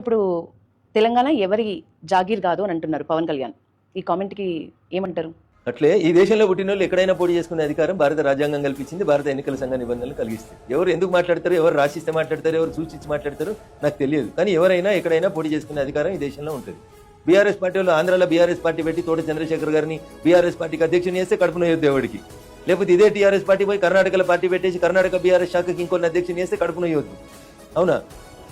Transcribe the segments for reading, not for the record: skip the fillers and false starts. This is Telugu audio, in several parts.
ఇప్పుడు తెలంగాణ ఎవరి జాగీర్ కాదు అని అంటున్నారు పవన్ కళ్యాణ్. ఈ కామెంట్కి ఏమంటారు? అట్లే ఈ దేశంలో పుట్టిన వాళ్ళు ఎక్కడైనా పోటీ చేసుకునే అధికారం భారత రాజ్యాంగం కల్పించింది, భారత ఎన్నికల సంఘ నిబంధనలు కలిగిస్తుంది. ఎవరు ఎందుకు మాట్లాడతారు, ఎవరు రాసిస్తే మాట్లాడతారు, ఎవరు సూచించి మాట్లాడతారు నాకు తెలియదు. కానీ ఎవరైనా ఎక్కడైనా పోటీ చేసుకునే అధికారం ఈ దేశంలో ఉంటుంది. బీఆర్ఎస్ పార్టీ వాళ్ళు ఆంధ్రాలో బీఆర్ఎస్ పార్టీ పెట్టి తోట చంద్రశేఖర్ గారిని బీఆర్ఎస్ పార్టీకి అధ్యక్షుని చేస్తే కడుపున యోద్దు ఎవరికి. లేకపోతే ఇదే టీఆర్ఎస్ పార్టీ పోయి కర్ణాటకలో పార్టీ పెట్టేసి కర్ణాటక బీఆర్ఎస్ శాఖకి ఇంకొన్ని అధ్యక్షుని చేస్తే కడుపున యోద్దు. అవునా?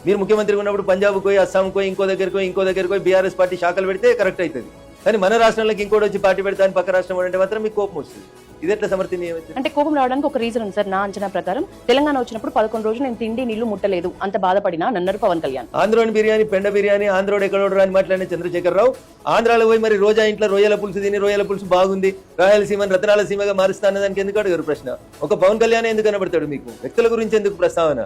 మీరు ముఖ్యమంత్రిగా ఉన్నప్పుడు పంజాబ్కి పోయి అస్సాంకి పోయి ఇంకో దగ్గరికి పోయి బీఆర్ఎస్ పార్టీ శాఖలు పెడితే కరెక్ట్ అవుతుంది. కానీ మన రాష్ట్రంలోకి ఇంకోటి వచ్చి పార్టీ పెడతా అని పక్క రాష్ట్రం అంటే మాత్రం మీకు కోపం వస్తుంది. ఇది ఎట్లా సమర్థనీయమైతే? అంటే కోపం రావడానికి ఒక రీజన్ ఉంది సార్. నా అంచనా ప్రకారం తెలంగాణ వచ్చినప్పుడు 11 రోజులు నేను తిండి నీళ్లు ముట్టలేదు, అంత బాధపడినా అన్నారు పవన్ కళ్యాణ్. ఆంధ్రోని బిర్యానీ, పెండ బిర్యానీ, ఆంధ్రోడు ఎక్కడోడు అని మాట్లాడిన చంద్రశేఖరరావు ఆంధ్రాలో పోయి మరి రోజా ఇంట్లో రొయ్యల పులుసు తిని రొయ్యల పులుసు బాగుంది, రాయలసీమని రతనాల సీమగా మారుస్తాన దానికి ఎందుకు అడిగారు ప్రశ్న? ఒక పవన్ కళ్యాణ్ ఎందుకు కనబడతాడు మీకు? వ్యక్తుల గురించి ఎందుకు ప్రస్తావన?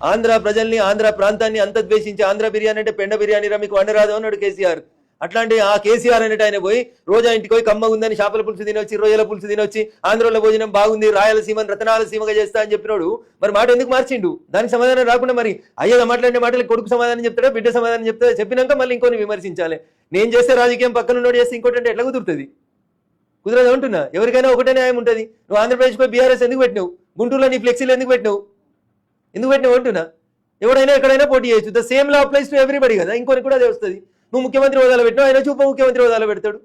ఆంధ్ర ప్రజల్ని, ఆంధ్ర ప్రాంతాన్ని అంత ద్వేషించి ఆంధ్ర బిర్యానీ అంటే పెండ బిర్యానీ రా మీకు వండరాదు అన్నాడు కేసీఆర్. అట్లాంటి ఆ కేసీఆర్ అనేట ఆయన పోయి రోజా ఇంటికి పోయి కమ్మ ఉందని చేపల పులుసు తినొచ్చి రొయ్యల పులుసు తినొచ్చి ఆంధ్రలో భోజనం బాగుంది, రాయలసీమని రతనాల సీమగా చేస్తా అని చెప్పినోడు మరి మాట ఎందుకు మార్చిండు? దానికి సమాధానం రాకుండా మరి అయ్యా మాట్లాడిన మాటలు కొడుకు సమాధానం చెప్తాడా, బిడ్డ సమాధానం చెప్తాడా? చెప్పినాక మళ్ళీ ఇంకొని విమర్శించాలి. నేను చేస్తే రాజకీయం పక్కన ఉన్నోడు చేస్తే ఇంకోటి అంటే ఎట్లా కుదురుతుంది? కుదరదు అంటున్నా. ఎవరికైనా ఒకటే న్యాయం ఉంటుంది. నువ్వు ఆంధ్రప్రదేశ్ పోయి బీఆర్ఎస్ ఎందుకు పెట్టినావు? గుంటూరులో నీ ఫ్లెక్సీలు ఎందుకు పెట్టినావు అంటున్నా. ఎవడైనా ఎక్కడైనా పోటీ చేయొచ్చు. The same law applies to everybody కదా. ఇంకొని కూడా అదే వస్తుంది. నువ్వు ముఖ్యమంత్రి హోదాలో పెట్టినావు, ఆయన ఉప ముఖ్యమంత్రి హోదాలో పెడతాడు.